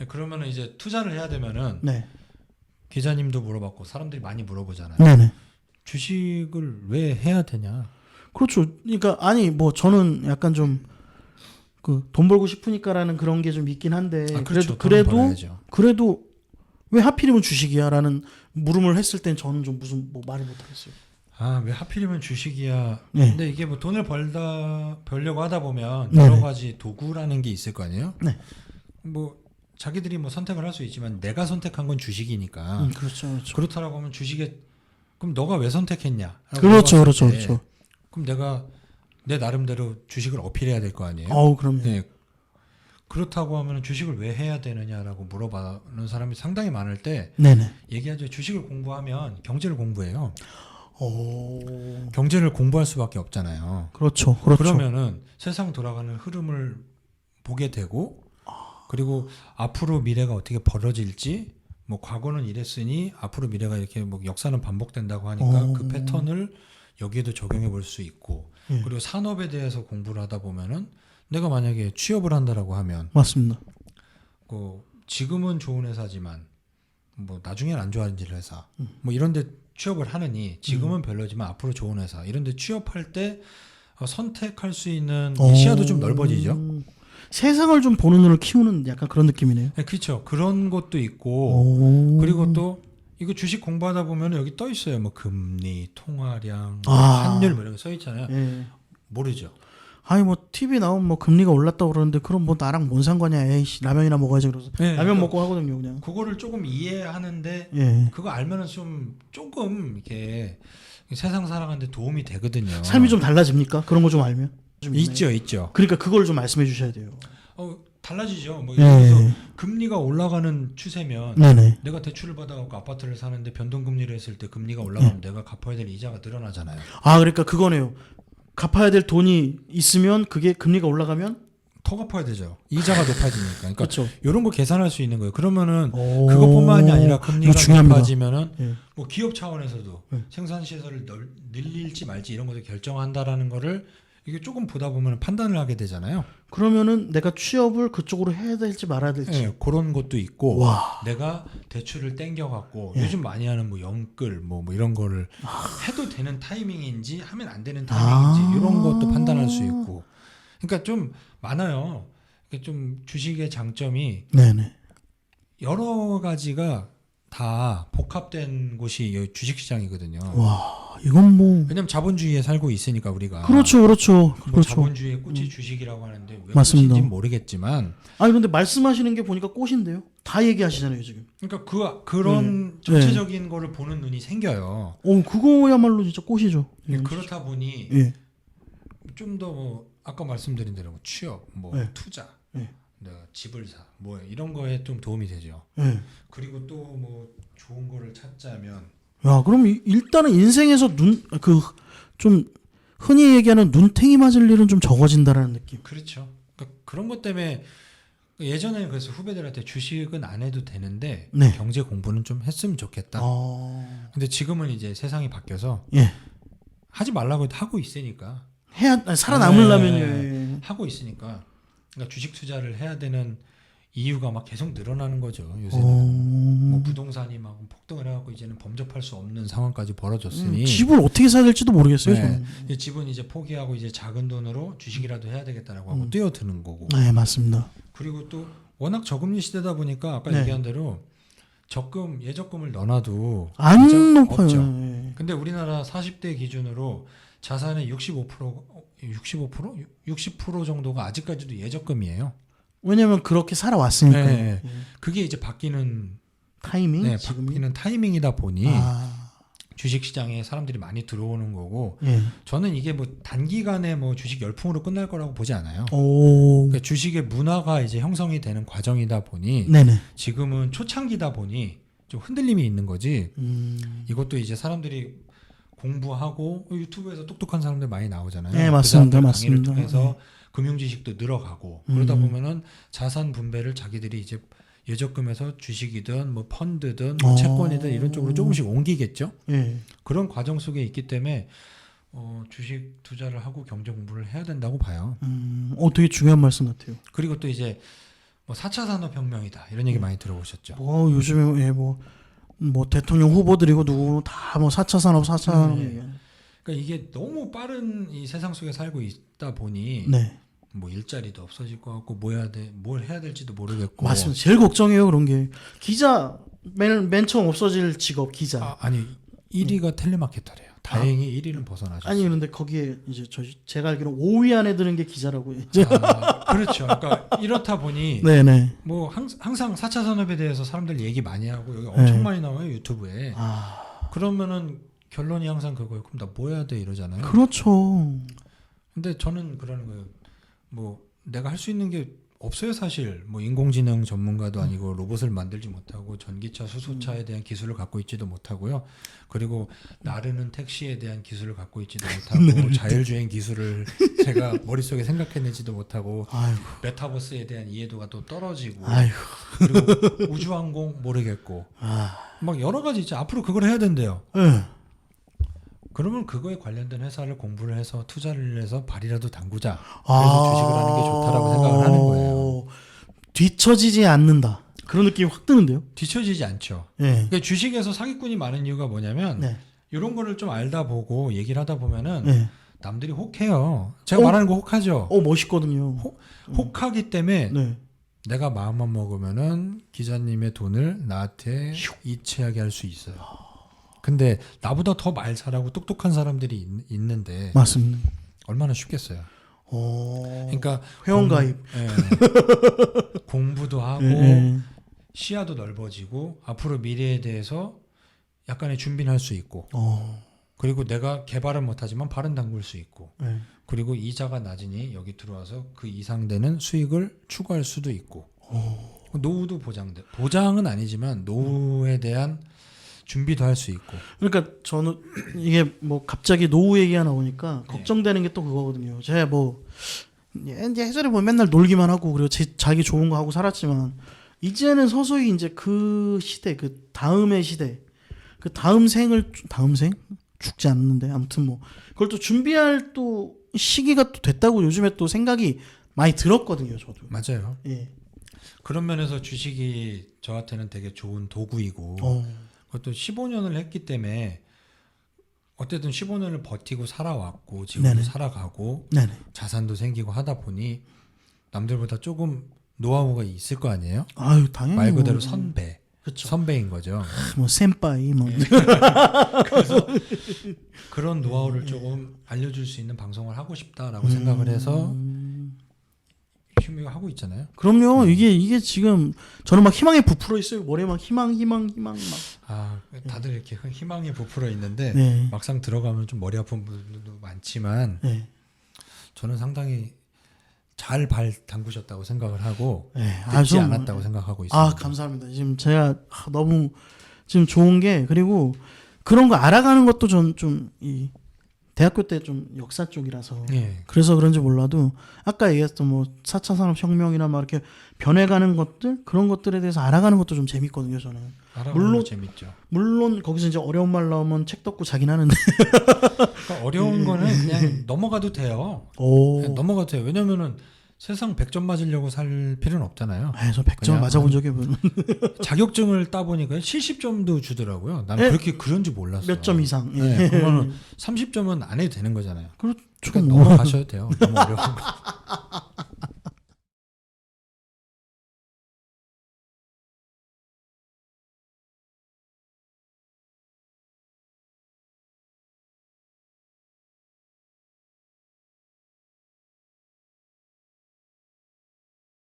그러면은 이제 투자를 해야 되면은 네. 기자님도 물어봤고 사람들이 많이 물어보잖아요. 네네. 주식을 왜 해야 되냐? 그렇죠. 그러니까 아니 뭐 저는 약간 좀 그 돈 벌고 싶으니까라는 그런 게 좀 있긴 한데 그렇죠. 그래도 왜 하필이면 주식이야라는 물음을 했을 땐 저는 좀 무슨 뭐 말을 못 하겠어요. 왜 하필이면 주식이야? 네. 근데 이게 뭐 돈을 벌려고 하다 보면 네네. 여러 가지 도구라는 게 있을 거 아니에요? 네. 뭐 자기들이 뭐 선택을 할 수 있지만 내가 선택한 건 주식이니까. 그렇죠, 그렇죠. 그렇다라고 하면 주식에 그럼 너가 왜 선택했냐? 그렇죠, 그렇죠, 그렇죠. 그럼 내가 내 나름대로 주식을 어필해야 될 거 아니에요? 그럼요. 네. 그렇다고 하면 주식을 왜 해야 되느냐라고 물어보는 사람이 상당히 많을 때 네네. 얘기하죠. 주식을 공부하면 경제를 공부해요. 오. 경제를 공부할 수밖에 없잖아요. 그렇죠, 그렇죠. 그러면은 세상 돌아가는 흐름을 보게 되고 그리고 앞으로 미래가 어떻게 벌어질지 뭐 과거는 이랬으니 앞으로 미래가 이렇게 뭐 역사는 반복된다고 하니까 그 패턴을 여기에도 적용해 볼 수 있고 그리고 산업에 대해서 공부를 하다 보면은 내가 만약에 취업을 한다라고 하면 맞습니다. 지금은 좋은 회사지만 뭐 나중엔 안 좋아질 회사 뭐 이런데 취업을 하느니 지금은 별로지만 앞으로 좋은 회사 이런데 취업할 때 선택할 수 있는 시야도 좀 넓어지죠. 세상을 좀 보는 눈을 키우는 약간 그런 느낌이네요. 네, 그렇죠. 그런 것도 있고 그리고 또 이거 주식 공부하다 보면 여기 떠 있어요. 뭐 금리, 통화량, 환율 뭐 이런 거 써 있잖아요. 예. 모르죠. 아니 뭐 TV 나오면 뭐 금리가 올랐다고 그러는데 그럼 뭐 나랑 뭔 상관이야. 에이씨 라면이나 먹어야지 그래서 네, 라면 먹고 하거든요 그냥. 그거를 조금 이해하는데 예. 그거 알면은 좀 조금 이렇게 세상 살아가는데 도움이 되거든요. 삶이 좀 달라집니까? 그런 거 좀 알면? 좀 있죠. 그러니까 그걸 좀 말씀해 주셔야 돼요. 달라지죠. 뭐 예. 그래서 금리가 올라가는 추세면 네네. 내가 대출을 받아갖고 아파트를 사는데 변동금리를 했을 때 금리가 올라가면 내가 갚아야 될 이자가 늘어나잖아요. 그러니까 그거네요. 갚아야 될 돈이 있으면 그게 금리가 올라가면 더 갚아야 되죠. 이자가 높아지니까. 그러니까 그렇죠. 이런 거 계산할 수 있는 거예요. 그러면은 그것뿐만이 아니라 금리가 높아지면은 예. 뭐 기업 차원에서도 생산 시설을 늘릴지 말지 이런 것을 결정한다라는 거를 이게 조금 보다 보면 판단을 하게 되잖아요. 그러면은 내가 취업을 그쪽으로 해야 될지 말아야 될지. 네, 그런 것도 있고 와. 내가 대출을 땡겨갖고 요즘 많이 하는 뭐 영끌 뭐 이런 거를 해도 되는 타이밍인지 하면 안 되는 타이밍인지 이런 것도 판단할 수 있고 그러니까 좀 많아요. 좀 주식의 장점이 네네. 여러 가지가 다 복합된 곳이 주식시장이거든요. 와, 이건 뭐. 왜냐면 자본주의에 살고 있으니까 우리가. 그렇죠. 뭐 그렇죠. 자본주의의 꽃이 주식이라고 하는데 왜 맞습니다. 꽃인지는 모르겠지만. 아니 근데 말씀하시는 게 보니까 꽃인데요. 다 얘기하시잖아요 지금. 그러니까 그런 전체적인 거를 보는 눈이 생겨요. 그거야말로 진짜 꽃이죠. 그렇다 보니 예. 좀 더 뭐 아까 말씀드린 대로 취업, 뭐 투자, 내가 집을 사, 뭐 이런 거에 좀 도움이 되죠. 그리고 또 뭐 좋은 거를 찾자면. 야, 그럼 일단은 인생에서 좀 흔히 얘기하는 눈탱이 맞을 일은 좀 적어진다라는 느낌. 그렇죠. 그러니까 그런 것 때문에 예전에 그래서 후배들한테 주식은 안 해도 되는데 경제 공부는 좀 했으면 좋겠다. 근데 지금은 이제 세상이 바뀌어서 하지 말라고 해도 하고 있으니까. 살아남으려면요. 하고 있으니까. 그러니까 주식 투자를 해야 되는 이유가 막 계속 늘어나는 거죠. 요새는 뭐 부동산이 막 폭등을 해갖고 이제는 범접할 수 없는 상황까지 벌어졌으니 집을 어떻게 사야 될지도 모르겠어요. 저는. 집은 이제 포기하고 이제 작은 돈으로 주식이라도 해야 되겠다라고 하고 뛰어드는 거고. 네, 맞습니다. 그리고 또 워낙 저금리 시대다 보니까 아까 얘기한 대로 예적금을 넣어놔도 안 높아요. 없죠. 근데 우리나라 40대 기준으로 자산의 60% 정도가 아직까지도 예적금이에요. 왜냐면 그렇게 살아왔으니까요. 그게 이제 바뀌는 타이밍? 바뀌는 타이밍이다 보니 주식시장에 사람들이 많이 들어오는 거고 저는 이게 뭐 단기간에 뭐 주식 열풍으로 끝날 거라고 보지 않아요. 그러니까 주식의 문화가 이제 형성이 되는 과정이다 보니 지금은 초창기다 보니 좀 흔들림이 있는 거지. 이것도 이제 사람들이 공부하고 유튜브에서 똑똑한 사람들 많이 나오잖아요. 네, 맞습니다. 그 맞습니다. 강의를 통해서 금융 지식도 늘어가고 그러다 보면은 자산 분배를 자기들이 이제 예적금에서 주식이든 뭐 펀드든 뭐 채권이든 이런 쪽으로 조금씩 옮기겠죠. 그런 과정 속에 있기 때문에 주식 투자를 하고 경제 공부를 해야 된다고 봐요. 되게 중요한 말씀 같아요. 그리고 또 이제 뭐 4차 산업혁명이다 이런 얘기 많이 들어보셨죠. 뭐 요즘에 뭐 대통령 후보들이고 누구 다 뭐 4차 산업 4차 산업 그러니까 이게 너무 빠른 이 세상 속에 살고 있다 보니 네. 뭐 일자리도 없어질 것 같고 뭘 해야 될지도 모르겠고. 맞습니다. 제일 걱정이에요 그런 게. 기자 맨 처음 없어질 직업 기자. 아니 1위가 텔레마케터래요. 다행히 1위는 벗어나셨어요. 아니 근데 거기에 이제 제가 알기로 5위 안에 드는 게 기자라고. 그렇죠. 그러니까 이렇다 보니 네네. 뭐 항상 4차 산업에 대해서 사람들 얘기 많이 하고 여기 엄청 네. 많이 나와요 유튜브에. 그러면은 결론이 항상 그거예요. 그럼 나 뭐 해야 돼 이러잖아요. 그렇죠. 근데 저는 그러는 거예요. 뭐 내가 할 수 있는 게 없어요 사실. 뭐 인공지능 전문가도 아니고 로봇을 만들지 못하고 전기차 수소차에 대한 기술을 갖고 있지도 못하고요. 그리고 나르는 택시에 대한 기술을 갖고 있지도 못하고 자율주행 기술을 제가 머릿속에 생각해내지도 못하고 아이고. 메타버스에 대한 이해도가 또 떨어지고 아이고. 그리고 우주항공 모르겠고 막 여러 가지 있죠. 앞으로 그걸 해야 된대요. 네. 그러면 그거에 관련된 회사를 공부를 해서 투자를 해서 발이라도 담그자. 그래서 주식을 하는 게 좋다라고 생각을 하는 거예요. 뒤처지지 않는다. 그런 느낌이 확 드는데요. 뒤처지지 않죠. 네. 그러니까 주식에서 사기꾼이 많은 이유가 뭐냐면 네. 이런 거를 좀 알다 보고 얘기를 하다 보면은 네. 남들이 혹해요. 제가 말하는 거 혹하죠. 멋있거든요. 혹하기 때문에 네. 내가 마음만 먹으면은 기자님의 돈을 나한테 이체하게 할 수 있어요. 근데 나보다 더 말 잘하고 똑똑한 사람들이 있는데 맞습니다. 얼마나 쉽겠어요. 그러니까 회원가입. 공부도 하고 네. 시야도 넓어지고 앞으로 미래에 대해서 약간의 준비를 할 수 있고 그리고 내가 개발은 못하지만 발은 담글 수 있고 네. 그리고 이자가 낮으니 여기 들어와서 그 이상 되는 수익을 추구할 수도 있고 노후도 보장은 아니지만 노후에 대한 준비도 할 수 있고. 그러니까 저는 이게 뭐 갑자기 노후 얘기가 나오니까 걱정되는 게 또 그거거든요. 제가 뭐 이제 해설에 보면 맨날 놀기만 하고 그리고 자기 좋은 거 하고 살았지만 이제는 서서히 이제 그 시대, 그 다음의 시대, 그 다음 생 죽지 않는데 아무튼 뭐 그걸 또 준비할 또 시기가 또 됐다고 요즘에 또 생각이 많이 들었거든요. 저도. 맞아요. 예. 그런 면에서 주식이 저한테는 되게 좋은 도구이고. 그것도 15년을 했기 때문에 어쨌든 15년을 버티고 살아왔고 지금도 네네. 살아가고 네네. 자산도 생기고 하다 보니 남들보다 조금 노하우가 있을 거 아니에요? 아유 당연히 말 그대로 뭐, 선배, 그쵸. 선배인 거죠. 뭐 센파이 뭐. 그래서 그런 노하우를 조금 알려줄 수 있는 방송을 하고 싶다라고 생각을 해서 열심히 하고 있잖아요. 그럼요. 이게 지금 저는 막 희망에 부풀어 있어요. 머리에 막 희망 막. 다들 이렇게 희망에 부풀어 있는데 네. 막상 들어가면 좀 머리 아픈 분들도 많지만 네. 저는 상당히 잘 발 담그셨다고 생각을 하고 네. 늦지 않았다고 생각하고 있습니다. 감사합니다. 지금 제가 너무 지금 좋은 게 그리고 그런 거 알아가는 것도 전 좀 이 대학교 때 좀 역사 쪽이라서 그래서 그런지 몰라도 아까 얘기했던 뭐 4차 산업혁명이나 막 이렇게 변해가는 것들 그런 것들에 대해서 알아가는 것도 좀 재밌거든요. 저는 물론 재밌죠. 물론 거기서 이제 어려운 말 나오면 책 덮고 자긴 하는데 그러니까 어려운 거는 그냥 넘어가도 돼요. 그냥 넘어가도 돼요. 왜냐면은 세상 100점 맞으려고 살 필요는 없잖아요. 저 100점 맞아본 적이 없어요. 자격증을 따보니까 70점도 주더라고요. 나는 그렇게 그런지 몰랐어요. 몇 점 이상. 그러면 30점은 안 해도 되는 거잖아요. 그렇죠. 그러니까 넘어가셔도 돼요. 너무 어려운 거.